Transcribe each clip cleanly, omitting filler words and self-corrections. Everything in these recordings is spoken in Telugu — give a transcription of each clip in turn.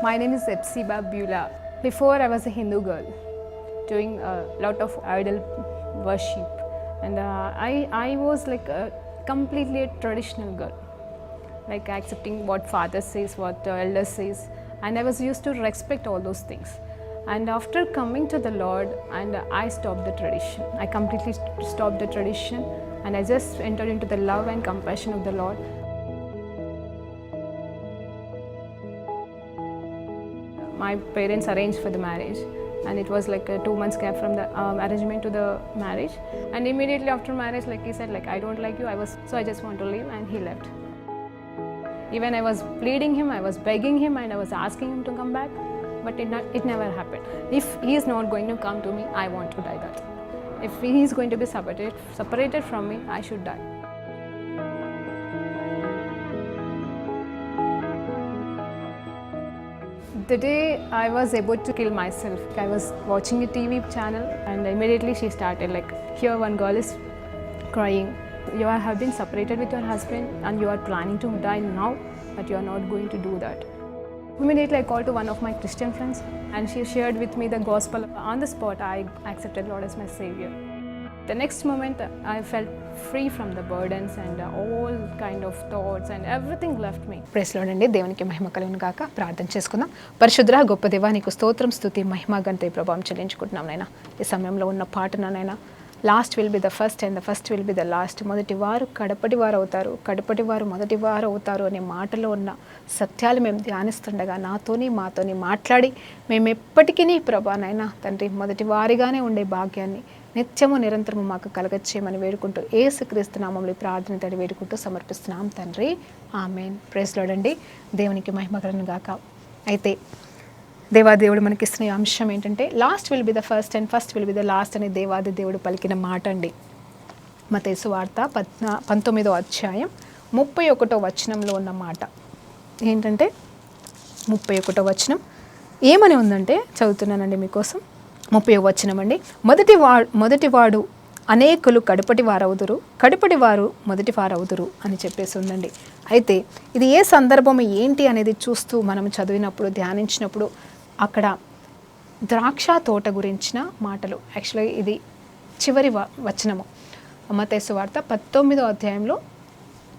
My name is Epsiba Beulah. Before I was a Hindu girl doing a lot of idol worship, and I was like completely a traditional girl, like accepting what father says, what elder says, and I was used to respect all those things. And after coming to the Lord, and I stopped the tradition. I completely stopped the tradition, and I just entered into the love and compassion of the Lord. My parents arranged for the marriage, and it was like a 2 months gap from the arrangement to the marriage. And immediately after marriage, like he said, like I don't like you. I just want to leave, and he left. Even I was pleading him, I was begging him, and I was asking him to come back, but it never happened. If he is not going to come to me, I want to die that. If he is going to be separated from me, I should die. The day I was about to kill myself, I was watching a TV channel, and immediately she started like, here one girl is crying. You have been separated with your husband and you are planning to die now, but you are not going to do that. Immediately I called to one of my Christian friends, and she shared with me the gospel. On the spot, I accepted Lord as my Savior. The next moment, I felt free from the burdens, and all kind of thoughts and everything left me. Praise Lord అండి. దేవునికి మహిమ కలుగును గాక. ప్రార్థన చేసుకుందాం. పరిశుద్ధ గొప్ప దేవా, నీకు స్తోత్రం, స్తుతి, మహిమ, ఘనత, ప్రభావం చెల్లించుకుంటున్నాం నాయనా. ఈ సమయంలో ఉన్న పాటను నాయనా, last will be the first and the first will be the last. మొదటి వారు కడపటి వారు అవుతారు, కడపటి వారు మొదటి వారు అవుతారు అనే మాటలో ఉన్న సత్యాలు మేము ధ్యానిస్తుండగా మాతోని మాట్లాడి మేము ఎప్పటికీ ప్రభానైనా తండ్రి మొదటి వారిగానే ఉండే భాగ్యాన్ని నిత్యము నిరంతరము మాకు కలగచ్చేయమని వేడుకుంటూ యేసుక్రీస్తు నామములో ప్రార్థన తడి వేడుకుంటూ సమర్పిస్తున్నాం తండ్రి. ఆమేన్. ప్రైజ్ లార్డ్ అండి. దేవునికి మహిమ కలుగును గాక. అయితే దేవాదేవుడు మనకి ఇస్తున్న అంశం ఏంటంటే, last will be the first and first will be the last అనే దేవాది దేవుడు పలికిన మాట అండి. మత్తయి సువార్త 19వ అధ్యాయం 31వ వచనంలో ఉన్న మాట ఏంటంటే, 31వ వచనం ఏమని ఉందంటే, చదువుతున్నానండి మీకోసం. 30వ వచనం అండి. మొదటివాడు అనేకులు కడపటి వారవుదురు, కడపటి వారు మొదటి వారవుదురు అని చెప్పేసి ఉందండి. అయితే ఇది ఏ సందర్భం ఏంటి అనేది చూస్తూ మనం చదివినప్పుడు, ధ్యానించినప్పుడు అక్కడ ద్రాక్ష తోట గురించిన మాటలు. యాక్చువల్గా ఇది చివరి వచనము. మత్తయి సువార్త 19వ అధ్యాయంలో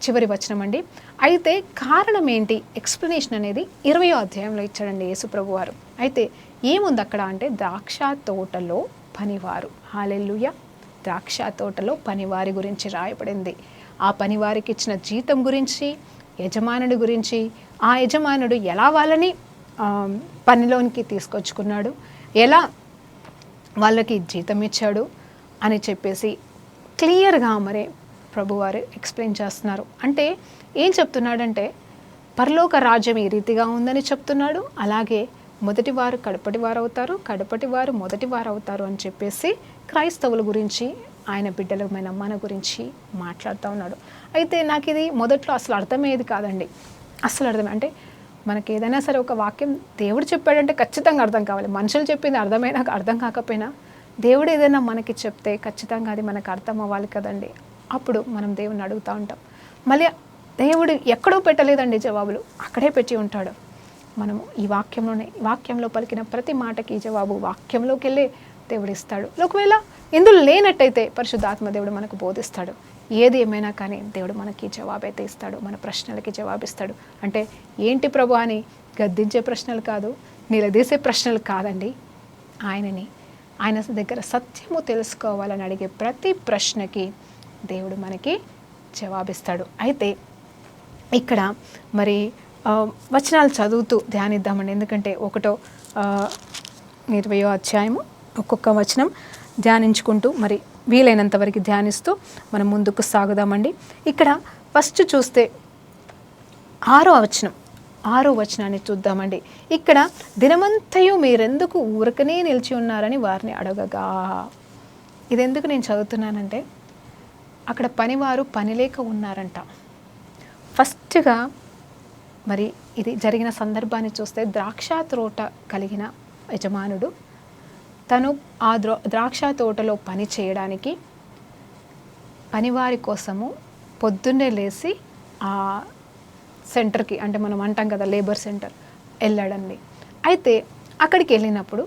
చివరి వచనం అండి. అయితే కారణం ఏంటి, ఎక్స్ప్లెనేషన్ అనేది 20వ అధ్యాయంలో ఇచ్చాడండి యేసుప్రభు వారు. అయితే ఏముంది అక్కడ అంటే, ద్రాక్ష తోటలో పనివారు. హల్లెలూయా. ద్రాక్ష తోటలో పనివారి గురించి రాయబడింది. ఆ పనివారికి ఇచ్చిన జీతం గురించి, యజమానుడి గురించి, ఆ యజమానుడు ఎలా వాళ్ళని పనిలోనికి తీసుకొచ్చుకున్నాడు, ఎలా వాళ్ళకి జీతం ఇచ్చాడు అని చెప్పేసి క్లియర్గా మరి ప్రభువారు ఎక్స్ప్లెయిన్ చేస్తున్నారు. అంటే ఏం చెప్తున్నాడంటే, పరలోక రాజ్యం ఈ రీతిగా ఉందని చెప్తున్నాడు. అలాగే మొదటివారు కడపటి వారు అవుతారు, కడపటి వారు మొదటి వారు అవుతారు అని చెప్పేసి క్రైస్తవుల గురించి, ఆయన బిడ్డలమైన మన గురించి మాట్లాడుతూ ఉన్నాడు. అయితే నాకు ఇది మొదట్లో అసలు అర్థమయ్యేది కాదండి. అసలు అంటే మనకి ఏదైనా సరే ఒక వాక్యం దేవుడు చెప్పాడంటే ఖచ్చితంగా అర్థం కావాలి. మనుషులు చెప్పింది అర్థమైనా అర్థం కాకపోయినా దేవుడు ఏదైనా మనకి చెప్తే ఖచ్చితంగా అది మనకు అర్థం అవ్వాలి కదండి. అప్పుడు మనం దేవుని అడుగుతూ ఉంటాం. మళ్ళీ దేవుడు ఎక్కడో పెట్టలేదండి జవాబులు, అక్కడే పెట్టి ఉంటాడు. మనము ఈ వాక్యంలో పలికిన ప్రతి మాటకి జవాబు వాక్యంలోకి వెళ్ళే దేవుడు ఇస్తాడు. ఒకవేళ ఇందులో లేనట్టయితే పరిశుద్ధాత్మ దేవుడు మనకు బోధిస్తాడు. ఏది ఏమైనా కానీ దేవుడు మనకి జవాబు అయితే ఇస్తాడు, మన ప్రశ్నలకి జవాబిస్తాడు. అంటే ఏంటి ప్రభు అని గద్దించే ప్రశ్నలు కాదు, నిలదీసే ప్రశ్నలు కాదండి. ఆయన దగ్గర సత్యము తెలుసుకోవాలని అడిగే ప్రతి ప్రశ్నకి దేవుడు మనకి జవాబిస్తాడు. అయితే ఇక్కడ మరి వచనాలు చదువుతూ ధ్యానిద్దామండి. ఎందుకంటే 20వ అధ్యాయము ఒక్కొక్క వచనం ధ్యానించుకుంటూ మరి వీలైనంత వరకు ధ్యానిస్తూ మనం ముందుకు సాగుదామండి. ఇక్కడ ఫస్ట్ చూస్తే 6వ వచనాన్ని చూద్దామండి. ఇక్కడ దినమంతయు మీరెందుకు ఊరకనే నిలిచి ఉన్నారని వారిని అడగగా. ఇది ఎందుకు నేను చదువుతున్నానంటే, అక్కడ పనివారు పనిలేక ఉన్నారంట. ఫస్ట్గా మరి ఇది జరిగిన సందర్భాన్ని చూస్తే, ద్రాక్ష తోట కలిగిన యజమానుడు తను ఆ ద్రాక్ష తోటలో పని చేయడానికి పనివారి కోసము పొద్దున్నే లేచి ఆ సెంటర్కి, అంటే మనం అంటాం కదా లేబర్ సెంటర్, వెళ్ళాడండి. అయితే అక్కడికి వెళ్ళినప్పుడు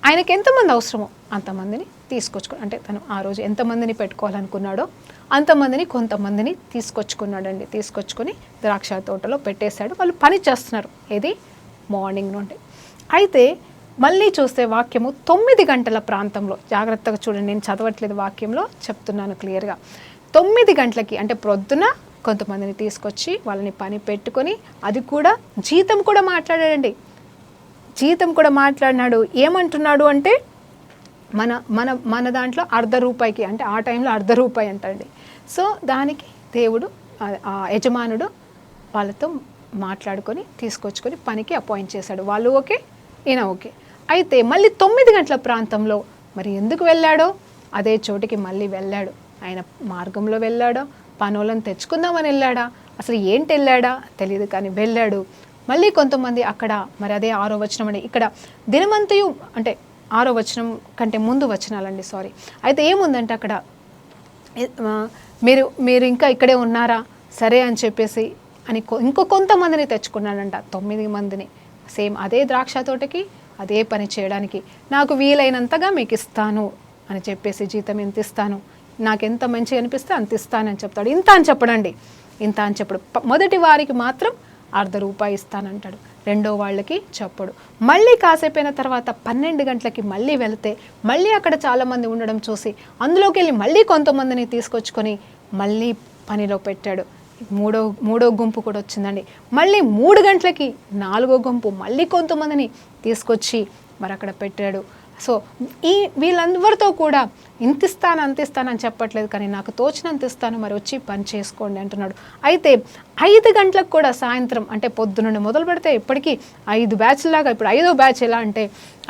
ఆయనకి ఎంతమంది అవసరమో అంతమందిని తీసుకొచ్చుకుని, అంటే తను ఆ రోజు ఎంతమందిని పెట్టుకోవాలనుకున్నాడో అంతమందిని కొంతమందిని తీసుకొచ్చుకున్నాడండి. తీసుకొచ్చుకొని ద్రాక్ష తోటలో పెట్టేశాడు. వాళ్ళు పని చేస్తున్నారు, ఏది మార్నింగ్ నుండి. అయితే మళ్ళీ చూస్తే వాక్యము 9 గంటల ప్రాంతంలో, జాగ్రత్తగా చూడండి, నేను చదవట్లేదు, వాక్యంలో చెప్తున్నాను క్లియర్గా. 9 గంటలకి అంటే ప్రొద్దున కొంతమందిని తీసుకొచ్చి వాళ్ళని పని పెట్టుకొని, అది కూడా జీతం కూడా మాట్లాడాడండి. జీతం కూడా మాట్లాడినాడు. ఏమంటున్నాడు అంటే మన మన మన దాంట్లో ₹1/2, అంటే ఆ టైంలో ₹1/2 అంటండి. సో దానికి దేవుడు, ఆ యజమానుడు వాళ్ళతో మాట్లాడుకొని తీసుకొచ్చుకొని పనికి అపాయింట్ చేశాడు. వాళ్ళు ఓకే, ఈయన ఓకే. అయితే మళ్ళీ 9 గంటల ప్రాంతంలో మరి ఎందుకు వెళ్ళాడో అదే చోటికి మళ్ళీ వెళ్ళాడు. ఆయన మార్గంలో వెళ్ళాడో, పనులను తెచ్చుకుందామని వెళ్ళాడా, అసలు ఏంటి వెళ్ళాడా తెలియదు, కానీ వెళ్ళాడు. మళ్ళీ కొంతమంది అక్కడ, మరి అదే 6వ వచనం అండి. ఇక్కడ దినమంతయు, అంటే 6వ వచనం కంటే ముందు వచనాలండి, సారీ. అయితే ఏముందంటే అక్కడ మీరు ఇంకా ఇక్కడే ఉన్నారా, సరే అని చెప్పేసి అని ఇంకో కొంతమందిని తెచ్చుకున్నాడంట, 9 మందిని. సేమ్ అదే ద్రాక్ష తోటకి అదే పని చేయడానికి. నాకు వీలైనంతగా మీకు ఇస్తాను అని చెప్పేసి, జీతం ఎంత ఇస్తాను, నాకు ఎంత మంచిగా అనిపిస్తే అంత ఇస్తానని చెప్తాడు. ఇంత అని చెప్పడండి, ఇంత అని చెప్పడు. మొదటి వారికి మాత్రం ₹1/2 ఇస్తానంటాడు, రెండో వాళ్ళకి చెప్పడు. మళ్ళీ కాసేపైన తర్వాత 12 గంటలకి మళ్ళీ వెళితే మళ్ళీ అక్కడ చాలామంది ఉండడం చూసి అందులోకి వెళ్ళి మళ్ళీ కొంతమందిని తీసుకొచ్చుకొని మళ్ళీ పనిలో పెట్టాడు. మూడో గుంపు కూడా వచ్చిందండి. మళ్ళీ 3 గంటలకి 4వ గుంపు మళ్ళీ కొంతమందిని తీసుకొచ్చి మరి అక్కడ పెట్టాడు. సో వీళ్ళందరితో కూడా ఇంత ఇస్తాను అంత ఇస్తానని చెప్పట్లేదు, కానీ నాకు తోచినంత ఇస్తాను, మరి వచ్చి పని చేసుకోండి అంటున్నాడు. అయితే 5 గంటలకు కూడా సాయంత్రం, అంటే పొద్దునుండి మొదలు పెడితే ఇప్పటికీ 5 బ్యాచ్లాగా, ఇప్పుడు 5వ బ్యాచ్ ఎలా అంటే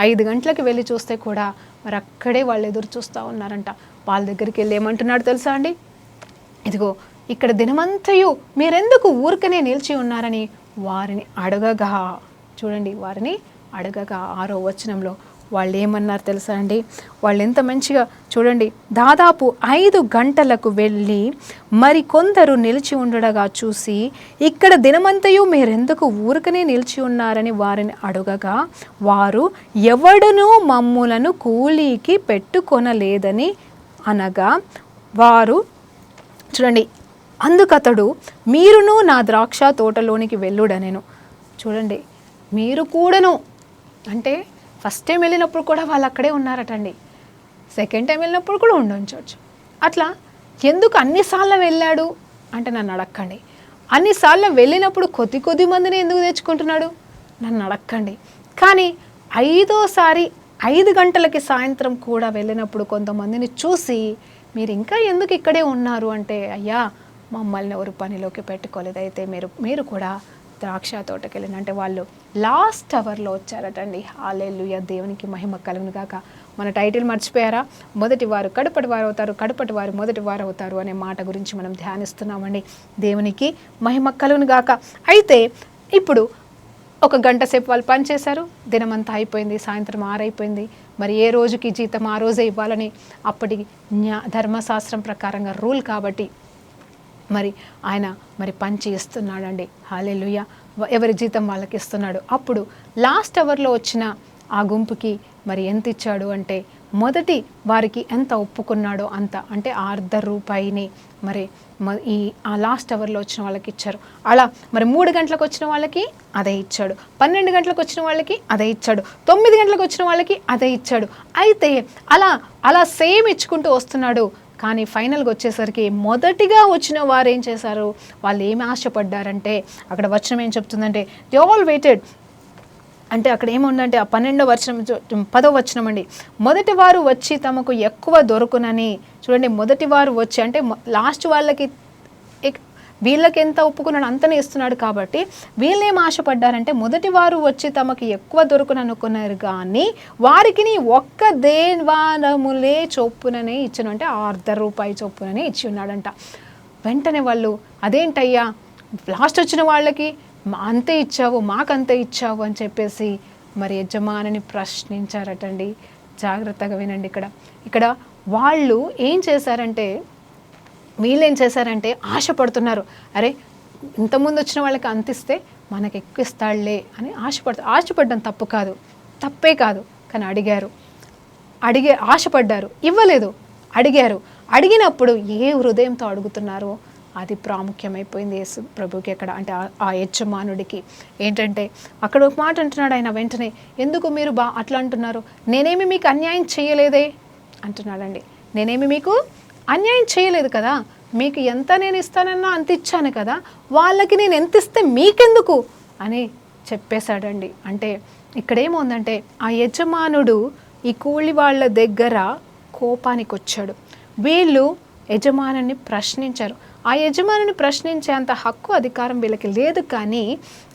5 గంటలకి వెళ్ళి చూస్తే కూడా మరి అక్కడే వాళ్ళు ఎదురు చూస్తూ ఉన్నారంట. వాళ్ళ దగ్గరికి వెళ్ళి ఏమంటున్నాడు తెలుసా అండి, ఇదిగో ఇక్కడ దినమంతయు మీరెందుకు ఊరికనే నిలిచి ఉన్నారని వారిని అడగగా, చూడండి, వారిని అడగగా 6వ వచనంలో వాళ్ళు ఏమన్నారు తెలుసా అండి, వాళ్ళు ఎంత మంచిగా చూడండి, దాదాపు 5 గంటలకు వెళ్ళి మరి కొందరు నిలిచి ఉండగా చూసి ఇక్కడ దినమంతయు మీరెందుకు ఊరికనే నిలిచి ఉన్నారని వారిని అడగగా వారు ఎవడునూ మమ్ములను కూలీకి పెట్టుకొనలేదని అనగా వారు, చూడండి, అందుకతడు మీరును నా ద్రాక్ష తోటలోనికి వెళ్ళుడనెను. చూడండి, మీరు కూడాను, అంటే ఫస్ట్ టైం వెళ్ళినప్పుడు కూడా వాళ్ళు అక్కడే ఉన్నారటండి, సెకండ్ టైం వెళ్ళినప్పుడు కూడా ఉండొచ్చు. అట్లా ఎందుకు అన్నిసార్లు వెళ్ళాడు అంటే నన్ను అడక్కండి. అన్నిసార్లు వెళ్ళినప్పుడు కొద్ది మందిని ఎందుకు తెచ్చుకుంటున్నాడు నన్ను అడక్కండి. కానీ 5వసారి 5 గంటలకి సాయంత్రం కూడా వెళ్ళినప్పుడు కొంతమందిని చూసి మీరు ఇంకా ఎందుకు ఇక్కడే ఉన్నారు అంటే, అయ్యా మమ్మల్ని ఎవరు పనిలోకి పెట్టుకోలేదు, అయితే మీరు కూడా ద్రాక్ష తోటకి వెళ్ళిన, అంటే వాళ్ళు లాస్ట్ అవర్లో వచ్చారటండి. హల్లెలూయా, దేవునికి మహిమ కలుగును గాక. మన టైటిల్ మర్చిపోయారా, మొదటి వారు కడపటి వారు అవుతారు, కడపటి వారు మొదటి వారు అవుతారు అనే మాట గురించి మనం ధ్యానిస్తున్నామండి. దేవునికి మహిమ కలుగును గాక. అయితే ఇప్పుడు 1 గంట సేపు వాళ్ళు పనిచేశారు, దినమంతా అయిపోయింది, సాయంత్రం 6 అయిపోయింది. మరి ఏ రోజుకి జీతం ఆ రోజే ఇవ్వాలని అప్పటి ధర్మశాస్త్రం ప్రకారంగా రూల్ కాబట్టి మరి ఆయన మరి పని చేస్తున్నాడండి. హల్లెలూయా, ఎవరి జీతం వాళ్ళకి ఇస్తున్నాడు. అప్పుడు లాస్ట్ అవర్లో వచ్చిన ఆ గుంపుకి మరి ఎంత ఇచ్చాడు అంటే, మొదటి వారికి ఎంత ఒప్పుకున్నాడో అంత, అంటే ₹1/2 మరి ఆ లాస్ట్ అవర్లో వచ్చిన వాళ్ళకి ఇచ్చారు. అలా మరి 3 గంటలకు వచ్చిన వాళ్ళకి అదే ఇచ్చాడు, 12 గంటలకు వచ్చిన వాళ్ళకి అదే ఇచ్చాడు, 9 గంటలకు వచ్చిన వాళ్ళకి అదే ఇచ్చాడు. అయితే అలా సేమ్ ఇచ్చుకుంటూ వస్తున్నాడు. కానీ ఫైనల్గా వచ్చేసరికి మొదటిగా వచ్చిన వారు ఏం చేశారు, వాళ్ళు ఏమి ఆశపడ్డారంటే, అక్కడ వచనం ఏం చెప్తుందంటే, దే ఆల్ వెయిటెడ్, అంటే అక్కడ ఏముందంటే ఆ 12వ వచనం 10వ వచనం అండి, మొదటి వారు వచ్చి తమకు ఎక్కువ దొరుకునని. చూడండి, మొదటి వారు వచ్చి అంటే లాస్ట్ వాళ్ళకి వీళ్ళకి ఎంత ఒప్పుకున్నాడు అంతనే ఇస్తున్నాడు కాబట్టి వీళ్ళేం ఆశపడ్డారంటే, మొదటి వారు వచ్చి తమకు ఎక్కువ దొరుకుని అనుకున్నారు, కానీ వారికి ఒక్క దేవారములే చొప్పుననే ఇచ్చాను, అంటే ₹1/2 చొప్పుననే ఇచ్చి ఉన్నాడంట. వెంటనే వాళ్ళు, అదేంటయ్యా లాస్ట్ వచ్చిన వాళ్ళకి అంతే ఇచ్చావు, మాకంతే ఇచ్చావు అని చెప్పేసి మరి యజమానిని ప్రశ్నించారటండి. జాగ్రత్తగా వినండి. ఇక్కడ వాళ్ళు ఏం చేశారంటే, వీళ్ళేం చేశారంటే ఆశపడుతున్నారు, అరే ఇంతకుముందు వచ్చిన వాళ్ళకి అంతిస్తే మనకి ఎక్కువ ఇస్తాడులే అని ఆశపడ్డం తప్పు కాదు, తప్పే కాదు. కానీ ఆశపడ్డారు, ఇవ్వలేదు, అడిగినప్పుడు ఏ హృదయంతో అడుగుతున్నారో అది ప్రాముఖ్యమైపోయింది యేసు ప్రభుకి అక్కడ. అంటే ఆ యజమానుడికి ఏంటంటే అక్కడ ఒక మాట అంటున్నాడు ఆయన వెంటనే, ఎందుకు మీరు అట్లా అంటున్నారు, నేనేమి మీకు అన్యాయం చేయలేదే అంటున్నాడండి. నేనేమి మీకు అన్యాయం చేయలేదు కదా, మీకు ఎంత నేను ఇస్తానన్నా అంత ఇచ్చాను కదా, వాళ్ళకి నేను ఎంత ఇస్తే మీకెందుకు అని చెప్పేశాడండి. అంటే ఇక్కడేముందంటే ఆ యజమానుడు ఈ కూలి వాళ్ళ దగ్గర కోపానికి వచ్చాడు. వీళ్ళు యజమానుని ప్రశ్నించారు. ఆ యజమానిని ప్రశ్నించేంత హక్కు అధికారం వీళ్ళకి లేదు, కానీ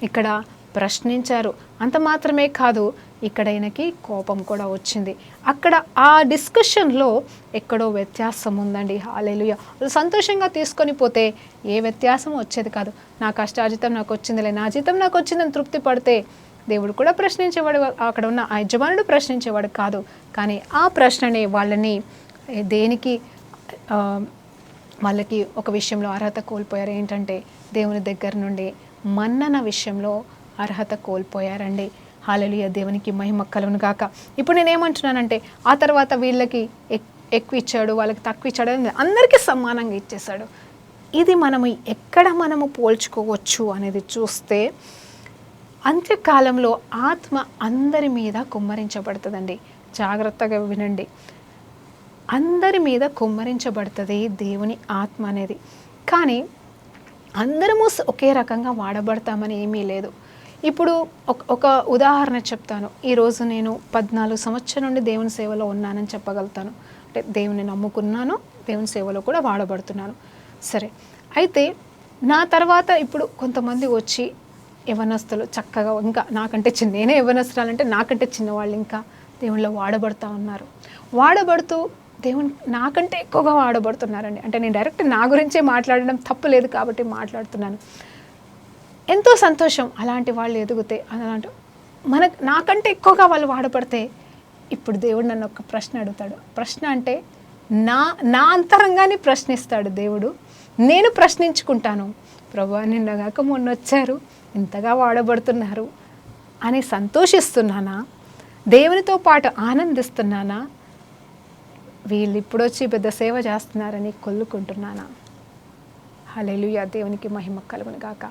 ఇక్కడ ప్రశ్నించారు. అంత మాత్రమే కాదు, ఇక్కడ ఆయనకి కోపం కూడా వచ్చింది. అక్కడ ఆ డిస్కషన్లో ఎక్కడో వ్యత్యాసం ఉందండి. హల్లెలూయా. సంతోషంగా తీసుకొని పోతే ఏ వ్యత్యాసం వచ్చేది కాదు. నా కష్టార్జితం నాకు వచ్చిందిలే, నా జీతం నాకు వచ్చిందని తృప్తి పడితే దేవుడు కూడా ప్రశ్నించేవాడు, అక్కడ ఉన్న ఆ యజమానుడు ప్రశ్నించేవాడు కాదు. కానీ ఆ ప్రశ్నని వాళ్ళని దేనికి వాళ్ళకి ఒక విషయంలో అర్హత కోల్పోయారు. ఏంటంటే దేవుని దగ్గర నుండి మన్నన విషయంలో అర్హత కోల్పోయారండి. హల్లెలూయా, దేవునికి మహిమ కలుగును గాక. ఇప్పుడు నేనేమంటున్నానంటే ఆ తర్వాత వీళ్ళకి ఎక్కువ ఇచ్చాడు, వాళ్ళకి తక్కువ ఇచ్చాడు, అందరికీ సమానంగా ఇచ్చేశాడు. ఇది ఎక్కడ మనము పోల్చుకోవచ్చు అనేది చూస్తే అంత్యకాలంలో ఆత్మ అందరి మీద కుమ్మరించబడుతుందండి. జాగ్రత్తగా వినండి, అందరి మీద కుమ్మరించబడుతుంది దేవుని ఆత్మ అనేది. కానీ అందరము ఒకే రకంగా వాడబడతామని ఏమీ లేదు. ఇప్పుడు ఒక ఉదాహరణ చెప్తాను. ఈరోజు నేను 14 సంవత్సరాల నుండి దేవుని సేవలో ఉన్నానని చెప్పగలుగుతాను. అంటే దేవుని నమ్ముకున్నాను, దేవుని సేవలో కూడా వాడబడుతున్నాను. సరే, అయితే నా తర్వాత ఇప్పుడు కొంతమంది వచ్చి యవనస్తులు చక్కగా ఇంకా నాకంటే నేనే యవనస్తురాలంటే నాకంటే చిన్నవాళ్ళు ఇంకా దేవునిలో వాడబడుతూ ఉన్నారు. వాడబడుతూ దేవుని నాకంటే ఎక్కువగా వాడబడుతున్నారండి. అంటే నేను డైరెక్ట్ నా గురించే మాట్లాడడం తప్పు లేదు కాబట్టి మాట్లాడుతున్నాను. ఎంతో సంతోషం అలాంటి వాళ్ళు ఎదిగితే. నాకంటే ఎక్కువగా వాళ్ళు వాడబడితే ఇప్పుడు దేవుడు నన్ను ఒక ప్రశ్న అడుగుతాడు. ప్రశ్న అంటే నా అంతరంగాన్ని ప్రశ్నిస్తాడు దేవుడు. నేను ప్రశ్నించుకుంటాను, ప్రభువా నిన్నగాక మొన్న వచ్చారు, ఇంతగా వాడబడుతున్నారు అని సంతోషిస్తున్నానా, దేవునితో పాటు ఆనందిస్తున్నానా, వీళ్ళు ఇప్పుడు వచ్చి పెద్ద సేవ చేస్తున్నారని కొల్లుకుంటున్నానా? హల్లెలూయా, దేవునికి మహిమ కలుగును గాక.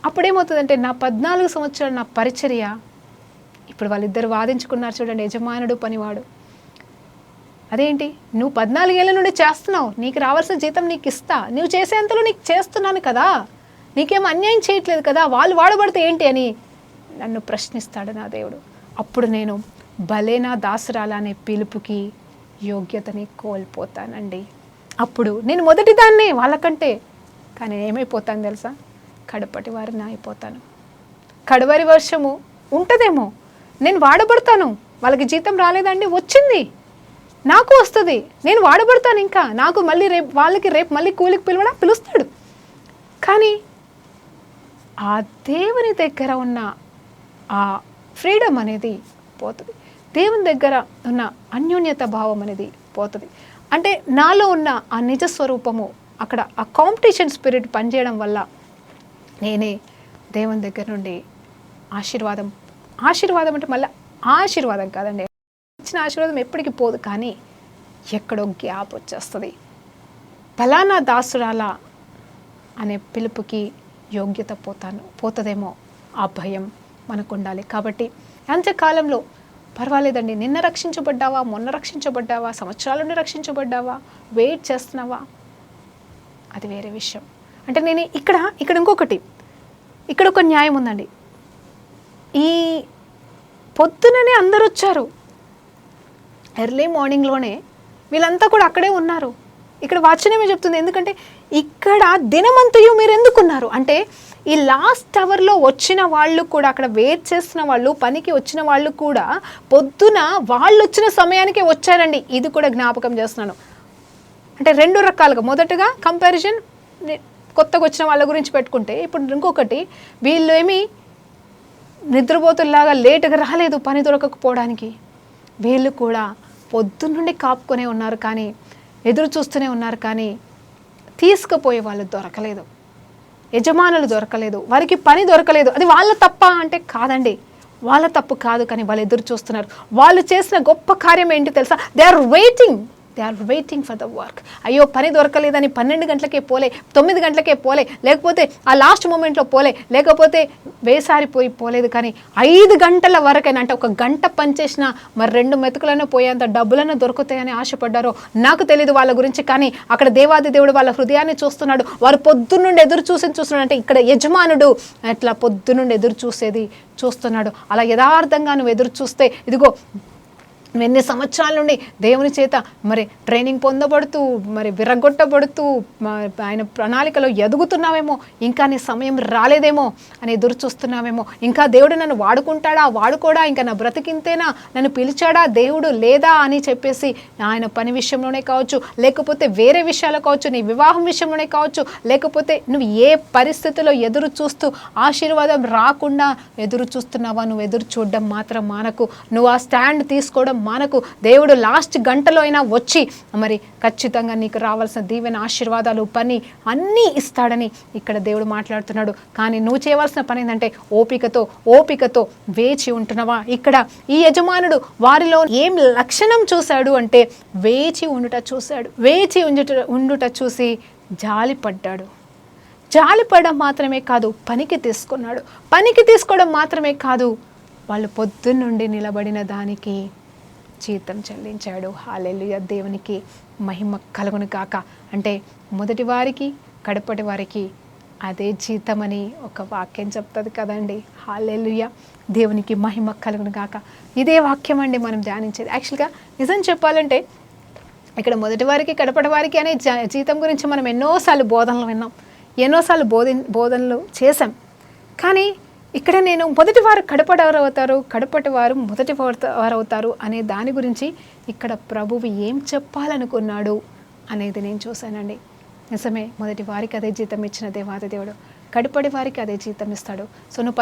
అప్పుడేమవుతుందంటే నా 14 సంవత్సరాలు నా పరిచర్య, ఇప్పుడు వాళ్ళిద్దరు వాదించుకున్నారు చూడండి, యజమానుడు పనివాడు. అదేంటి, నువ్వు 14 ఏళ్ళ నుండి చేస్తున్నావు, నీకు రావాల్సిన జీతం నీకు ఇస్తా, నువ్వు చేసేంతలో నీకు చేస్తున్నాను కదా, నీకేం అన్యాయం చేయట్లేదు కదా, వాళ్ళు వాడబడితే ఏంటి అని నన్ను ప్రశ్నిస్తాడు నా దేవుడు. అప్పుడు నేను భలేనా దాసురాల అనే పిలుపుకి యోగ్యతని కోల్పోతానండి. అప్పుడు నేను మొదటి దాన్నే వాళ్ళకంటే, కానీ ఏమైపోతాను తెలుసా, కడపటి వారిని అయిపోతాను. కడవరి వర్షము ఉంటుందేమో, నేను వాడబడతాను, వాళ్ళకి జీతం రాలేదండి, వచ్చింది, నాకు వస్తుంది, నేను వాడబడతాను, ఇంకా నాకు మళ్ళీ రేపు మళ్ళీ కూలికి పిలుస్తాడు. కానీ ఆ దేవుని దగ్గర ఉన్న ఆ ఫ్రీడమ్ అనేది పోతుంది, దేవుని దగ్గర ఉన్న అన్యోన్యత భావం అనేది పోతుంది. అంటే నాలో ఉన్న ఆ నిజ స్వరూపము అక్కడ ఆ కాంపిటీషన్ స్పిరిట్ పనిచేయడం వల్ల నేనే దేవుని దగ్గర నుండి ఆశీర్వాదం అంటే మళ్ళీ ఆశీర్వాదం కాదండి, ఇచ్చిన ఆశీర్వాదం ఎప్పటికీ పోదు, కానీ ఎక్కడో గ్యాప్ వచ్చేస్తుంది. ఫలానా దాసురాల అనే పిలుపుకి యోగ్యత పోతుందేమో, ఆ భయం మనకు ఉండాలి. కాబట్టి అంత్యకాలంలో పర్వాలేదండి, నిన్న రక్షించబడ్డావా, మొన్న రక్షించబడ్డావా, సంవత్సరాల నుండి రక్షించబడ్డావా, వెయిట్ చేస్తున్నావా, అది వేరే విషయం. అంటే నేను ఇక్కడ ఇంకొకటి, ఇక్కడ ఒక న్యాయం ఉందండి. ఈ పొద్దుననే అందరు వచ్చారు, ఎర్లీ మార్నింగ్లోనే వీళ్ళంతా కూడా అక్కడే ఉన్నారు. ఇక్కడ వాచనమే చెప్తుంది, ఎందుకంటే ఇక్కడ దినమంతయు మీరు ఎందుకున్నారు అంటే ఈ లాస్ట్ అవర్లో వచ్చిన వాళ్ళు కూడా, అక్కడ వెయిట్ చేస్తున్న వాళ్ళు, పనికి వచ్చిన వాళ్ళు కూడా పొద్దున వాళ్ళు వచ్చిన సమయానికే వచ్చారండి. ఇది కూడా జ్ఞాపకం చేస్తున్నాను. అంటే 2 రకాలుగా, మొదటగా కంపారిజన్ కొత్తగా వచ్చిన వాళ్ళ గురించి పెట్టుకుంటే, ఇప్పుడు ఇంకొకటి, వీళ్ళు ఏమి నిద్రపోతుల్లాగా లేటుగా రాలేదు పని దొరకకపోవడానికి, వీళ్ళు కూడా పొద్దున్నుండి కాపుకొనే ఉన్నారు, కానీ ఎదురు చూస్తూనే ఉన్నారు, కానీ తీసుకుపోయే వాళ్ళు దొరకలేదు. యజమానులు దొరకలేదు, వారికి పని దొరకలేదు. అది వాళ్ళ తప్ప అంటే కాదండి, వాళ్ళ తప్పు కాదు. కానీ వాళ్ళు ఎదురు చూస్తున్నారు. వాళ్ళు చేసిన గొప్ప కార్యం ఏంటి తెలుసా? They are waiting for the work. అయ్యో పని దొరకలేదని 12 గంటలకే పోలే, 9 గంటలకే పోలే, లేకపోతే ఆ లాస్ట్ మూమెంట్లో పోలే, లేకపోతే వేసారిపోయి పోలేదు. కానీ 5 గంటల వరకైనా, అంటే 1 గంట పనిచేసినా మరి 2 మెతుకులైనా పోయేంత డబ్బులైనా దొరుకుతాయని ఆశపడ్డారో నాకు తెలియదు వాళ్ళ గురించి. కానీ అక్కడ దేవాది దేవుడు వాళ్ళ హృదయాన్ని చూస్తున్నాడు. వారు పొద్దున్నుండి ఎదురు చూస్తున్నాడు. అంటే ఇక్కడ యజమానుడు అట్లా పొద్దున్నుండి ఎదురు చూస్తున్నాడు. అలా యథార్థంగా నువ్వు ఎదురు చూస్తే ఇదిగో ఎన్ని సంవత్సరాల నుండి దేవుని చేత మరి ట్రైనింగ్ పొందబడుతూ మరి విరగొట్టబడుతూ ఆయన ప్రణాళికలో ఎదుగుతున్నావేమో, ఇంకా నీ సమయం రాలేదేమో అని ఎదురు చూస్తున్నావేమో, ఇంకా దేవుడు నన్ను వాడుకోడా, ఇంకా నా బ్రతికింతేనా, నన్ను పిలిచాడా దేవుడు లేదా అని చెప్పేసి ఆయన పని విషయంలోనే కావచ్చు, లేకపోతే వేరే విషయాలు కావచ్చు, నీ వివాహం విషయంలోనే కావచ్చు, లేకపోతే నువ్వు ఏ పరిస్థితిలో ఎదురు చూస్తూ ఆశీర్వాదం రాకుండా ఎదురు చూస్తున్నావా, నువ్వు ఎదురు చూడడం మాత్రం మానకు, నువ్వు ఆ స్టాండ్ తీసుకోవడం మానకు. దేవుడు లాస్ట్ గంటలో అయినా వచ్చి మరి ఖచ్చితంగా నీకు రావాల్సిన దీవెన, ఆశీర్వాదాలు, పని అన్నీ ఇస్తాడని ఇక్కడ దేవుడు మాట్లాడుతున్నాడు. కానీ నువ్వు చేయవలసిన పని ఏంటంటే ఓపికతో వేచి ఉంటున్నావా? ఇక్కడ ఈ యజమానుడు వారిలో ఏం లక్షణం చూశాడు అంటే వేచి ఉండుట చూసి జాలిపడ్డాడు. జాలిపడడం మాత్రమే కాదు, పనికి తీసుకోవడం మాత్రమే కాదు, వాళ్ళు పొద్దున్నుండి నిలబడిన దానికి జీతం చెల్లించాడు. హల్లెలూయా, దేవునికి మహిమ కలుగును గాక. అంటే మొదటి వారికి కడపటి వారికి అదే జీతం అని ఒక వాక్యం చెప్తుంది కదండి. హల్లెలూయా, దేవునికి మహిమ కలుగును గాక. ఇదే వాక్యం అండి మనం ధ్యానించేది. యాక్చువల్గా నిజం చెప్పాలంటే ఇక్కడ మొదటి వారికి కడపటి వారికి అనే జీతం గురించి మనం ఎన్నోసార్లు బోధనలు విన్నాం, ఎన్నోసార్లు బోధనలు చేశాం. కానీ ఇక్కడ నేను మొదటి వారు కడపటి వారు మొదటి వారు అవుతారు అనే దాని గురించి ఇక్కడ ప్రభువు ఏం చెప్పాలనుకున్నాడు అనేది నేను చూశానండి. నిజమే, మొదటి వారికి అదే జీతం ఇచ్చిన దేవాది దేవుడు కడపటి వారికి అదే జీతం ఇస్తాడు. సో నేను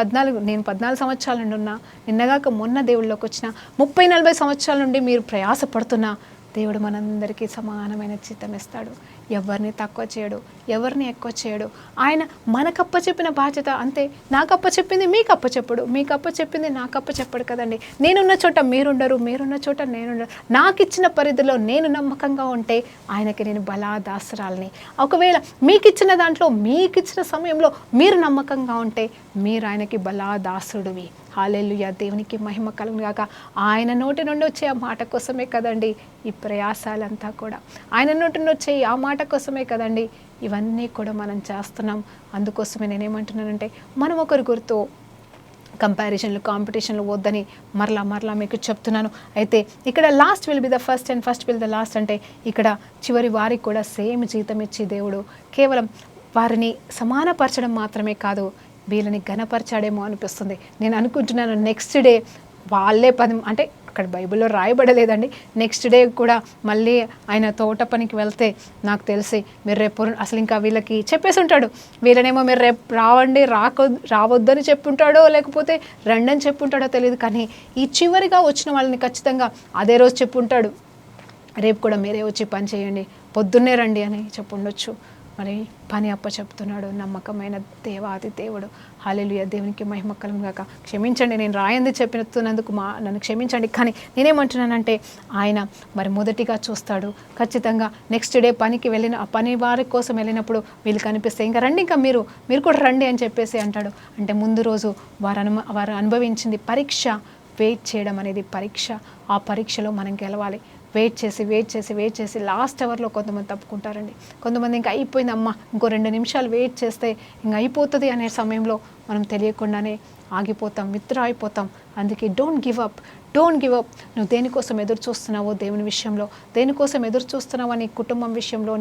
14 సంవత్సరాల నుండి ఉన్నా, నిన్నగాక మొన్న దేవుళ్ళలోకి వచ్చిన 30-40 సంవత్సరాల నుండి మీరు ప్రయాసపడుతున్నా, దేవుడు మనందరికీ సమానమైన జీతం ఇస్తాడు. ఎవరిని తక్కువ చేయడు, ఎవరిని ఎక్కువ చేయడు. ఆయన మనకప్ప చెప్పిన బాధ్యత అంతే. నాకప్ప చెప్పింది మీకు అప్పచెప్పడు, మీకు అప్పచెప్పింది నాకు అప్పచెప్పడు కదండి. నేనున్న చోట మీరుండరు, మీరున్న చోట నేనుండరు. నాకు ఇచ్చిన పరిధిలో నేను నమ్మకంగా ఉంటే ఆయనకి నేను బలాదాసరాలని. ఒకవేళ మీకు ఇచ్చిన దాంట్లో, మీకు ఇచ్చిన సమయంలో మీరు నమ్మకంగా ఉంటే మీరు ఆయనకి బలాదాసుడివి. హల్లెలూయా, దేవునికి మహిమ కలుగును గాక. ఆయన నోటి నుండి వచ్చే ఆ మాట కోసమే కదండి ఈ ప్రయాసాలంతా కూడా. ఆయన నోటి నుండి వచ్చే ఆ మాట కోసమే కదండి ఇవన్నీ కూడా మనం చేస్తున్నాం. అందుకోసమే నేనేమంటున్నానంటే మనం ఒకరి గురితో కంపారిజన్లు, కాంపిటీషన్లు వద్దని మరలా మీకు చెప్తున్నాను. అయితే ఇక్కడ last will be the first and first will the last అంటే ఇక్కడ చివరి వారికి కూడా సేమ్ జీతం ఇచ్చి దేవుడు కేవలం వారిని సమానపరచడం మాత్రమే కాదు, వీళ్ళని ఘనపరచాడేమో అనిపిస్తుంది. నేను అనుకుంటున్నాను నెక్స్ట్ డే వాళ్ళే అంటే అక్కడ బైబిల్లో రాయబడలేదండి, నెక్స్ట్ డే కూడా మళ్ళీ ఆయన తోట పనికి వెళ్తే నాకు తెలిసి మీరు రేపు అసలు ఇంకా వీళ్ళకి చెప్పేసి ఉంటాడు, వీళ్ళనేమో మీరు రేపు రావద్దని చెప్పుంటాడో లేకపోతే రండని చెప్పుంటాడో తెలియదు. కానీ ఈ చివరిగా వచ్చిన వాళ్ళని ఖచ్చితంగా అదే రోజు చెప్పుంటాడు, రేపు కూడా మీరే వచ్చి పని చేయండి, పొద్దున్నే రండి అని చెప్పుండొచ్చు. మరి పని చెప్తున్నాడు నమ్మకమైన దేవాది దేవుడు. హల్లెలూయా, దేవునికి మహిమ కలుగును గాక. క్షమించండి, నేను రాయంది చెప్పినందుకు నన్ను క్షమించండి. కానీ నేనేమంటున్నానంటే ఆయన మరి మొదటిగా చూస్తాడు. ఖచ్చితంగా నెక్స్ట్ డే పనికి వెళ్ళిన ఆ పని వారి కోసం వెళ్ళినప్పుడు వీళ్ళు కనిపిస్తే ఇంకా రండి, ఇంకా మీరు కూడా రండి అని చెప్పేసి అంటాడు. అంటే ముందు రోజు వారు అనుభవించింది పరీక్ష, వెయిట్ చేయడం అనేది పరీక్ష. ఆ పరీక్షలో మనం గెలవాలి. వెయిట్ చేసి లాస్ట్ అవర్లో కొంతమంది తప్పుకుంటారండి. కొంతమంది ఇంకా అయిపోయింది అమ్మ, ఇంకో 2 నిమిషాలు వెయిట్ చేస్తే ఇంకా అయిపోతుంది అనే సమయంలో మనం తెలియకుండానే ఆగిపోతాం, విత్డ్రా అయిపోతాం. అందుకే డోంట్ గివ్ అప్. నువ్వు దేనికోసం ఎదురు చూస్తున్నావో దేవుని విషయంలో, దేనికోసం ఎదురు చూస్తున్నావో నీ కుటుంబం విషయంలో,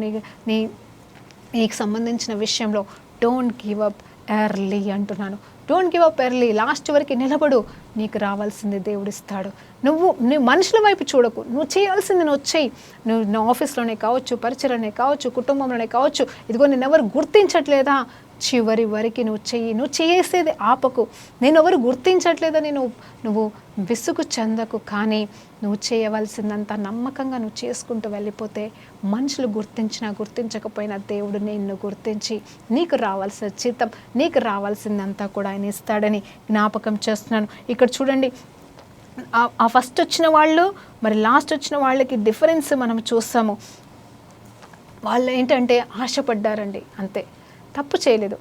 నీకు సంబంధించిన విషయంలో డోంట్ గివ్ అప్ ఎర్లీ అంటున్నాను. Don't give up early. Last వరకు నిలబడు, నీకు రావాల్సింది దేవుడిస్తాడు. నువ్వు మనుషుల వైపు చూడకు, నువ్వు చేయాల్సింది నువ్వు చేయి. నువ్వు ఆఫీస్లోనే కావచ్చు, పరిచయలోనే కావచ్చు, కుటుంబంలోనే కావచ్చు, ఇదిగో నిన్నెవరు గుర్తించట్లేదా, చివరి వరకు నువ్వు చేసేది ఆపకు. నేను ఎవరు గుర్తించట్లేదని నువ్వు విసుగు చెందకు. కానీ నువ్వు చేయవలసిందంతా నమ్మకంగా నువ్వు చేసుకుంటూ వెళ్ళిపోతే మనుషులు గుర్తించినా గుర్తించకపోయినా దేవుడు నిన్ను గుర్తించి నీకు రావాల్సిన జీతం, నీకు రావాల్సిందంతా కూడా ఆయన ఇస్తాడని జ్ఞాపకం చేస్తున్నాను. ఇక్కడ చూడండి, ఆ ఫస్ట్ వచ్చిన వాళ్ళు మరి లాస్ట్ వచ్చిన వాళ్ళకి డిఫరెన్స్ మనం చూస్తాము. వాళ్ళు ఏంటంటే ఆశపడ్డారండి, అంతే, తప్పు చేయలేదు.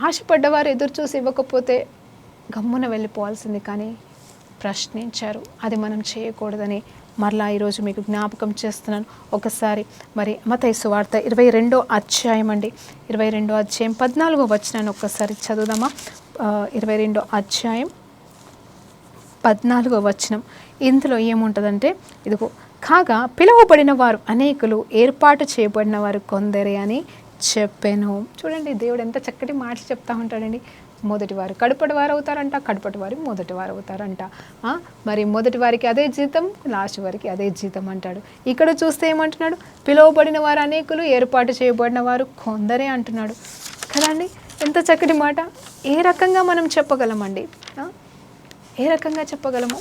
ఆశపడ్డవారు ఎదురు చూసి ఇవ్వకపోతే గమ్మున వెళ్ళిపోవాల్సింది, కానీ ప్రశ్నించారు. అది మనం చేయకూడదని మరలా ఈరోజు మీకు జ్ఞాపకం చేస్తున్నాను. ఒకసారి మరి మత్తయి సువార్త 22వ అధ్యాయం అండి, 22వ అధ్యాయం 14వ వచనాన్ని ఒక్కసారి చదువుదామా. 22వ అధ్యాయం 14వ వచనం. ఇందులో ఏముంటుందంటే, ఇదిగో, కాగా పిలువబడిన వారు అనేకులు, ఏర్పాటు చేయబడిన వారు కొందరే అని చెప్పాను. చూడండి, దేవుడు ఎంత చక్కటి మాటలు చెప్తా ఉంటాడండి. మొదటి వారు కడుపటి వారు అవుతారంట, కడుపటి వారు మొదటి వారు అవుతారంట. మరి మొదటి వారికి అదే జీతం, లాస్ట్ వారికి అదే జీతం అంటాడు. ఇక్కడ చూస్తే ఏమంటున్నాడు? పిలువబడిన వారు అనేకులు, ఏర్పాటు చేయబడిన వారు కొందరే అంటున్నాడు కదండి. ఎంత చక్కటి మాట. ఏ రకంగా మనం చెప్పగలమండి? ఏ రకంగా చెప్పగలము?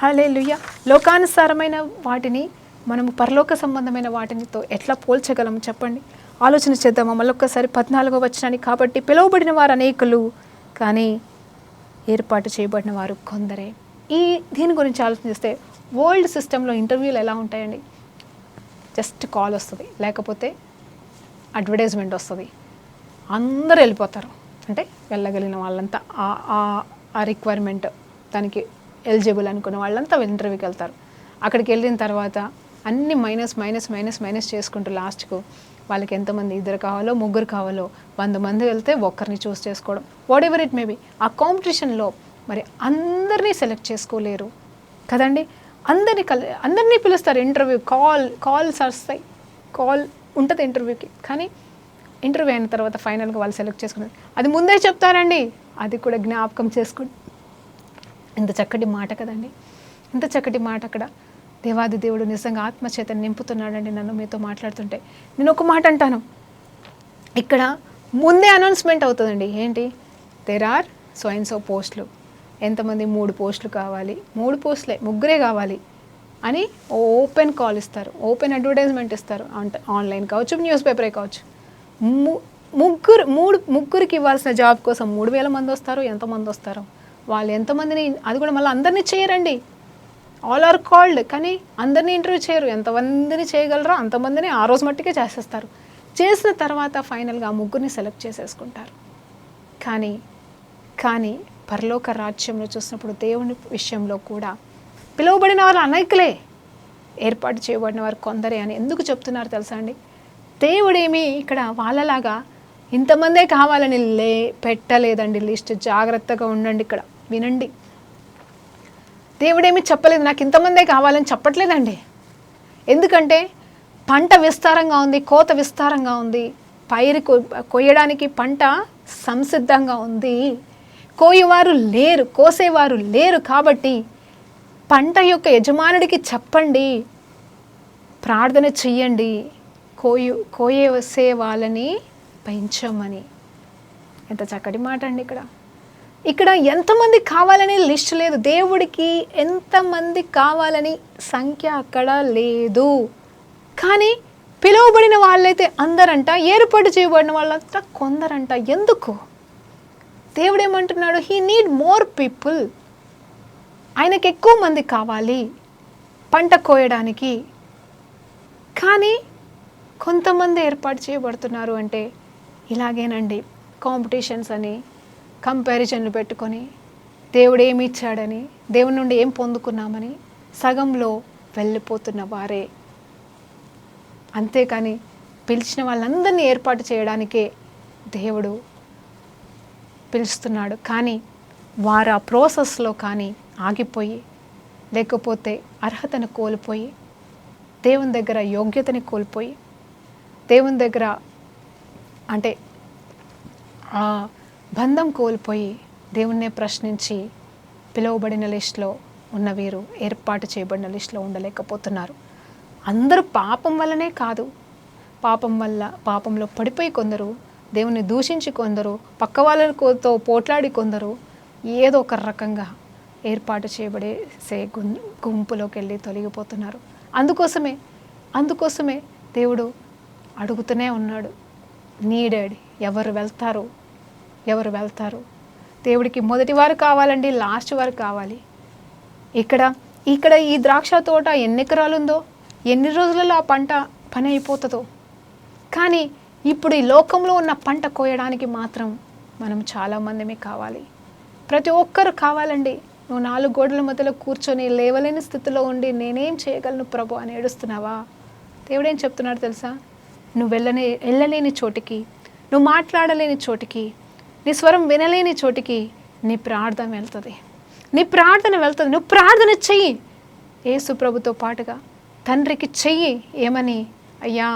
హల్లెలూయా. లోకానుసారమైన వాటిని మనము పరలోక సంబంధమైన వాటితో ఎట్లా పోల్చగలము చెప్పండి? ఆలోచన చేద్దామా మళ్ళొక్కసారి 14వ వచనాన్ని. కాబట్టి పిలువబడిన వారు అనేకులు, కానీ ఏర్పాటు చేయబడిన వారు కొందరే. దీని గురించి ఆలోచిస్తే వరల్డ్ సిస్టంలో ఇంటర్వ్యూలు ఎలా ఉంటాయండి? జస్ట్ కాల్ వస్తుంది, లేకపోతే అడ్వర్టైజ్మెంట్ వస్తుంది, అందరూ వెళ్ళిపోతారు. అంటే వెళ్ళగలిగిన వాళ్ళంతా ఆ రిక్వైర్మెంట్ దానికి ఎలిజిబుల్ అనుకున్న వాళ్ళంతా ఇంటర్వ్యూకి వెళ్తారు. అక్కడికి వెళ్ళిన తర్వాత అన్ని మైనస్ చేసుకుంటూ లాస్ట్కు వాళ్ళకి ఎంతమంది, 2 కావాలో 3 కావాలో, 100 మంది వెళ్తే ఒక్కరిని చూస్ చేసుకోవడం, వాట్ ఎవర్ ఇట్ మేబీ. ఆ కాంపిటీషన్లో మరి అందరినీ సెలెక్ట్ చేసుకోలేరు కదండి. అందరినీ పిలుస్తారు ఇంటర్వ్యూ, కాల్స్ వస్తాయి, కాల్ ఉంటుంది ఇంటర్వ్యూకి. కానీ ఇంటర్వ్యూ అయిన తర్వాత ఫైనల్గా వాళ్ళు సెలెక్ట్ చేసుకున్నారు, అది ముందే చెప్తారండి. అది కూడా జ్ఞాపకం చేసుకుని, ఎంత చక్కటి మాట కదండి, ఎంత చక్కటి మాట. అక్కడ దేవాది దేవుడు నిజంగా ఆత్మచేతను నింపుతున్నాడండి నన్ను మీతో మాట్లాడుతుంటే. నేను ఒక మాట అంటాను, ఇక్కడ ముందే అనౌన్స్మెంట్ అవుతుందండి. ఏంటి? There are so and so పోస్టులు. ఎంతమంది? 3 పోస్టులు కావాలి, 3 పోస్టులే, 3 కావాలి అని ఓపెన్ కాల్ ఇస్తారు, ఓపెన్ అడ్వర్టైజ్మెంట్ ఇస్తారు. అంటే ఆన్లైన్ కావచ్చు, న్యూస్ పేపరే కావచ్చు. ముగ్గురికి ఇవ్వాల్సిన జాబ్ కోసం 3000 మంది వస్తారు. ఎంతమంది వస్తారో వాళ్ళు ఎంతమందిని, అది కూడా మళ్ళీ అందరినీ చేయరండి. ఆల్ ఆర్ కాల్డ్, కానీ అందరినీ ఇంటర్వ్యూ చేయరు. ఎంతమందిని చేయగలరో అంతమందిని ఆ రోజు మట్టికే చేసేస్తారు. చేసిన తర్వాత ఫైనల్గా 3 సెలెక్ట్ చేసేసుకుంటారు. కానీ పరలోక రాజ్యంలో చూసినప్పుడు దేవుని విషయంలో కూడా పిలువబడిన వారు అనేకులే, ఏర్పాటు చేయబడిన వారు కొందరే అని ఎందుకు చెప్తున్నారు తెలుసా అండి? దేవుడేమి ఇక్కడ వాళ్ళలాగా ఇంతమందే కావాలని పెట్టలేదండి లిస్ట్. జాగ్రత్తగా ఉండండి, ఇక్కడ వినండి. దేవుడేమి చెప్పలేదు నాకు ఇంతమందే కావాలని చెప్పట్లేదండి. ఎందుకంటే పంట విస్తారంగా ఉంది, కోత విస్తారంగా ఉంది, పైరు కొయ్యడానికి పంట సంసిద్ధంగా ఉంది, కోయేవారు లేరు, కోసేవారు లేరు. కాబట్టి పంట యొక్క యజమానుడికి చెప్పండి, ప్రార్థన చెయ్యండి, కోసే వాళ్ళని పెంచమని. ఎంత చక్కటి మాట అండి. ఇక్కడ ఎంతమంది కావాలని లిస్ట్ లేదు. దేవుడికి ఎంతమంది కావాలని సంఖ్య అక్కడ లేదు. కానీ పిలువబడిన వాళ్ళైతే అందరంట, ఏర్పాటు చేయబడిన వాళ్ళంతా కొందరంట. ఎందుకు? దేవుడు ఏమంటున్నాడు? He need more people. ఆయనకి ఎక్కువ మంది కావాలి పంట కోయడానికి. కానీ కొంతమంది ఏర్పాటు చేయబడుతున్నారు అంటే ఇలాగేనండి. కాంపిటీషన్స్ అని, కంపారిజన్లు పెట్టుకొని, దేవుడు ఏమి ఇచ్చాడని, దేవుని నుండి ఏం పొందుకున్నామని సగంలో వెళ్ళిపోతున్న వారే. అంతేకాని పిలిచిన వాళ్ళందరినీ ఏర్పాటు చేయడానికే దేవుడు పిలుస్తున్నాడు. కానీ వారు ఆ ప్రాసెస్లో కానీ ఆగిపోయి, లేకపోతే అర్హతను కోల్పోయి, దేవుని దగ్గర యోగ్యతని కోల్పోయి, దేవుని దగ్గర అంటే ఆ బంధం కోల్పోయి దేవుణ్ణే ప్రశ్నించి పిలువబడిన లిస్టులో ఉన్న వీరు ఏర్పాటు చేయబడిన లిస్టులో ఉండలేకపోతున్నారు. అందరూ పాపం వల్లనే కాదు, పాపంలో పడిపోయి కొందరు దేవుని దూషించి కొందరు, పక్క వాళ్ళతో పోట్లాడి కొందరు ఏదో ఒక రకంగా ఏర్పాటు చేయబడేసే గుంపులోకి వెళ్ళి తొలగిపోతున్నారు. అందుకోసమే దేవుడు అడుగుతూనే ఉన్నాడు, నీడెడ్, ఎవరు వెళ్తారు? దేవుడికి మొదటి వారు కావాలండి, లాస్ట్ వారు కావాలి. ఇక్కడ ఈ ద్రాక్ష తోట ఎన్ని ఎకరాలు ఉందో, ఎన్ని రోజులలో ఆ పంట పని అయిపోతుందో, కానీ ఇప్పుడు ఈ లోకంలో ఉన్న పంట కోయడానికి మాత్రం మనం చాలామందిమే కావాలి. ప్రతి ఒక్కరు కావాలండి. నువ్వు 4 గోడల మధ్యలో కూర్చొని లేవలేని స్థితిలో ఉండి నేనేం చేయగలను ప్రభు అని ఏడుస్తున్నావా? దేవుడు ఏం చెప్తున్నాడు తెలుసా? నువ్వు వెళ్ళలేని చోటికి, నువ్వు మాట్లాడలేని చోటికి, నీ స్వరం వినలేని చోటికి నీ ప్రార్థన వెళ్తుంది. నువ్వు ప్రార్థన చెయ్యి. యేసు ప్రభుతో పాటుగా తండ్రికి చెయ్యి. ఏమని? అయ్యా,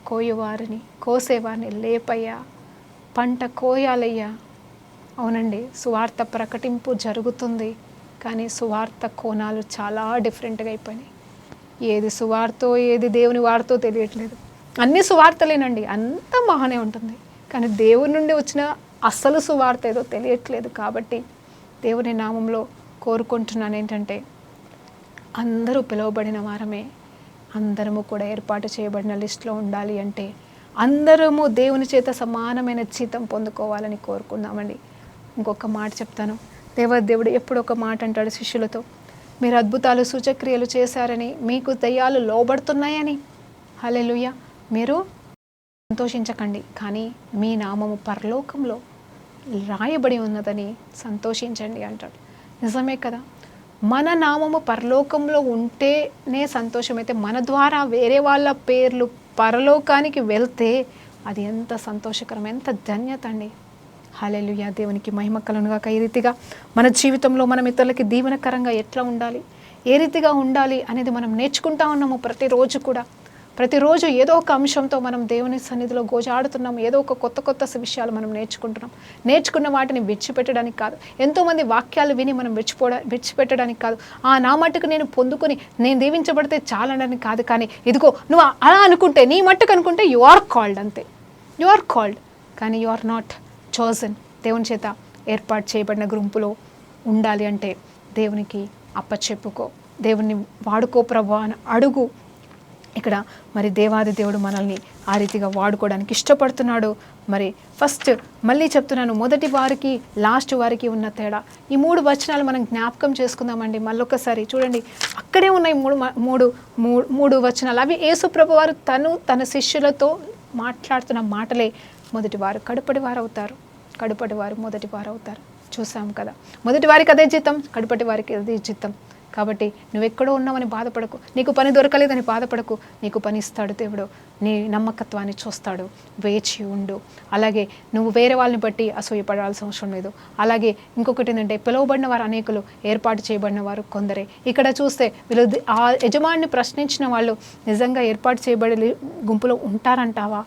కోసేవారిని లేపయ్యా, పంట కోయాలయ్యా. అవునండి, సువార్త ప్రకటింపు జరుగుతుంది, కానీ సువార్త కోణాలు చాలా డిఫరెంట్గా అయిపోయినాయి. ఏది సువార్తో ఏది దేవుని వార్తో తెలియట్లేదు. అన్ని సువార్తలేనండి, అంతా బాగానే ఉంటుంది, కానీ దేవుని నుండి వచ్చిన అసలు సువార్త ఏదో తెలియట్లేదు. కాబట్టి దేవుని నామంలో కోరుకుంటున్నాను ఏంటంటే, అందరూ పిలువబడిన వారమే, అందరము కూడా ఏర్పాటు చేయబడిన లిస్టులో ఉండాలి. అంటే అందరము దేవుని చేత సమానమైన జీతం పొందుకోవాలని కోరుకుందామండి. ఇంకొక మాట చెప్తాను. దేవుడు ఎప్పుడు ఒక మాట అంటాడు శిష్యులతో, మీరు అద్భుతాలు సూచక్రియలు చేశారని, మీకు దయ్యాలు లోబడుతున్నాయని, హల్లెలూయా, మీరు సంతోషించకండి, కానీ మీ నామము పరలోకంలో రాయబడి ఉన్నదని సంతోషించండి అంటాడు. నిజమే కదా, మన నామము పరలోకంలో ఉంటేనే సంతోషమైతే, మన ద్వారా వేరే వాళ్ళ పేర్లు పరలోకానికి వెళ్తే అది ఎంత సంతోషకరం, ఎంత ధన్యత అండి. హల్లెలూయా, దేవునికి మహిమ కలుగును గాక. ఈ రీతిగా మన జీవితంలో మనం ఇతరులకి దీవెనకరంగా ఎట్లా ఉండాలి, ఏ రీతిగా ఉండాలి అనేది మనం నేర్చుకుంటా ఉన్నాము. ప్రతిరోజు ఏదో ఒక అంశంతో మనం దేవుని సన్నిధిలో గోజాడుతున్నాం. ఏదో ఒక కొత్త విషయాలు మనం నేర్చుకున్న వాటిని విడిచిపెట్టడానికి కాదు, ఎంతోమంది వాక్యాలు విని మనం విడిచిపెట్టడానికి కాదు, నా మట్టుకు నేను పొందుకొని నేను దీవించబడితే చాలనని కాదు. కానీ ఇదిగో నువ్వు అలా అనుకుంటే, నీ మట్టుకు అనుకుంటే యు ఆర్ కాల్డ్, అంతే, యు ఆర్ కాల్డ్, కానీ యు ఆర్ నాట్ చోజన్. దేవుని చేత ఏర్పాటు చేయబడిన గుంపులో ఉండాలి అంటే దేవునికి అప్పచెప్పుకో, దేవుని వాడుకో ప్రభు అని అడుగు. ఇక్కడ మరి దేవాది దేవుడు మనల్ని ఆ రీతిగా వాడుకోవడానికి ఇష్టపడుతున్నాడు. మరి ఫస్ట్ మళ్ళీ చెప్తున్నాను, మొదటి వారికి లాస్ట్ వారికి ఉన్న తేడా. ఈ 3 వచనాలు మనం జ్ఞాపకం చేసుకుందామండి. మళ్ళొకసారి చూడండి, అక్కడే ఉన్నాయి మూడు వచనాలు. అవి యేసు ప్రభు వారు తన శిష్యులతో మాట్లాడుతున్న మాటలే. మొదటి వారు కడుపటి వారు అవుతారు, కడుపటి వారు మొదటి వారు అవుతారు. చూసాం కదా, మొదటి వారికి అదే జీతం, కడుపటి వారికి అదే జీతం. కాబట్టి నువ్వెక్కడో ఉన్నావని బాధపడకు, నీకు పని దొరకలేదని బాధపడకు, నీకు పని ఇస్తాడు దేవుడు. నీ నమ్మకత్వాన్ని చూస్తాడు, వేచి ఉండు. అలాగే నువ్వు వేరే వాళ్ళని బట్టి అసూయపడాల్సిన అవసరం లేదు. అలాగే ఇంకొకటి ఏంటంటే, పిలువబడిన వారు అనేకులు, ఏర్పాటు చేయబడిన వారు కొందరే. ఇక్కడ చూస్తే వీళ్ళు ఆ యజమానిని ప్రశ్నించిన వాళ్ళు నిజంగా ఏర్పాటు చేయబడి గుంపులో ఉంటారంటావా?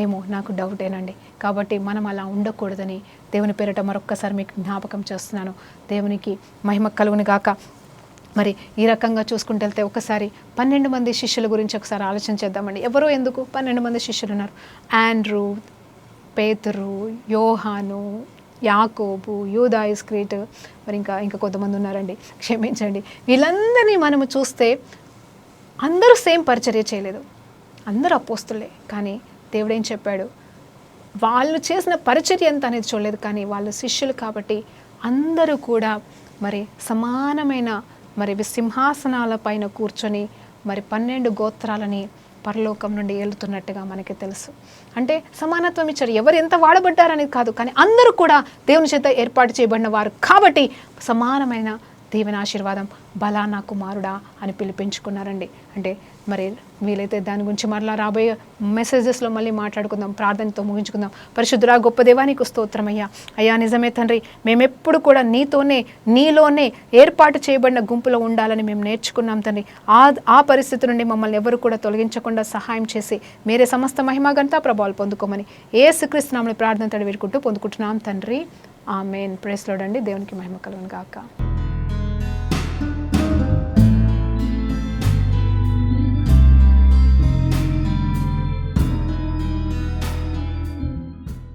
ఏమో, నాకు డౌటేనండి. కాబట్టి మనం అలా ఉండకూడదని దేవుని పేరిట మరొక్కసారి మీకు జ్ఞాపకం చేస్తున్నాను. దేవునికి మహిమ కలుగును గాక. మరి ఈ రకంగా చూసుకుంటూ వెళ్తే ఒకసారి 12 మంది శిష్యుల గురించి ఒకసారి ఆలోచన చేద్దామండి. ఎవరో ఎందుకు 12 మంది శిష్యులు ఉన్నారు. ఆండ్రూ, పేతురు, యోహాను, యాకోబు, యూదా ఇస్కరియోతు, మరి ఇంకా కొంతమంది ఉన్నారండి, క్షమించండి. వీళ్ళందరినీ మనము చూస్తే అందరూ సేమ్ పరిచర్య చేయలేదు, అందరూ అపోస్తులే. కానీ దేవుడు ఏం చెప్పాడు, వాళ్ళు చేసిన పరిచర్య ఎంత అనేది చూడలేదు, కానీ వాళ్ళు శిష్యులు కాబట్టి అందరూ కూడా మరి సమానమైన మరి సింహాసనాల పైన కూర్చొని మరి 12 గోత్రాలని పరలోకం నుండి ఏలుతున్నట్టుగా మనకి తెలుసు. అంటే సమానత్వం ఇచ్చారు. ఎవరు ఎంత వాడబడ్డారనేది కాదు, కానీ అందరూ కూడా దేవుని చేత ఏర్పాటు చేయబడిన వారు కాబట్టి సమానమైన దీవెన ఆశీర్వాదం, బలా నా కుమారుడా అని పిలిపించుకున్నారండి. అంటే మరి వీలైతే దాని గురించి మరలా రాబోయే మెసేజెస్లో మళ్ళీ మాట్లాడుకుందాం. ప్రార్థనతో ముగించుకుందాం. పరిశుద్ధుడా గొప్ప దేవా నీకు స్తోత్రమయ్యా. అయ్యా నిజమే తండ్రి, మేమెప్పుడు కూడా నీలోనే ఏర్పాటు చేయబడిన గుంపులో ఉండాలని మేము నేర్చుకున్నాం తండ్రి. ఆ పరిస్థితి నుండి మమ్మల్ని ఎవరు కూడా తొలగించకుండా సహాయం చేసి మీరే సమస్త మహిమగంతా ప్రభావాలు పొందుకోమని యేసుక్రీస్తు నామములో ప్రార్థన తడి వేడుకుంటూ పొందుకుంటున్నాం తండ్రి. ఆమేన్. ప్రైజ్ లార్డ్ అండి. దేవునికి మహిమ కలుగును గాక.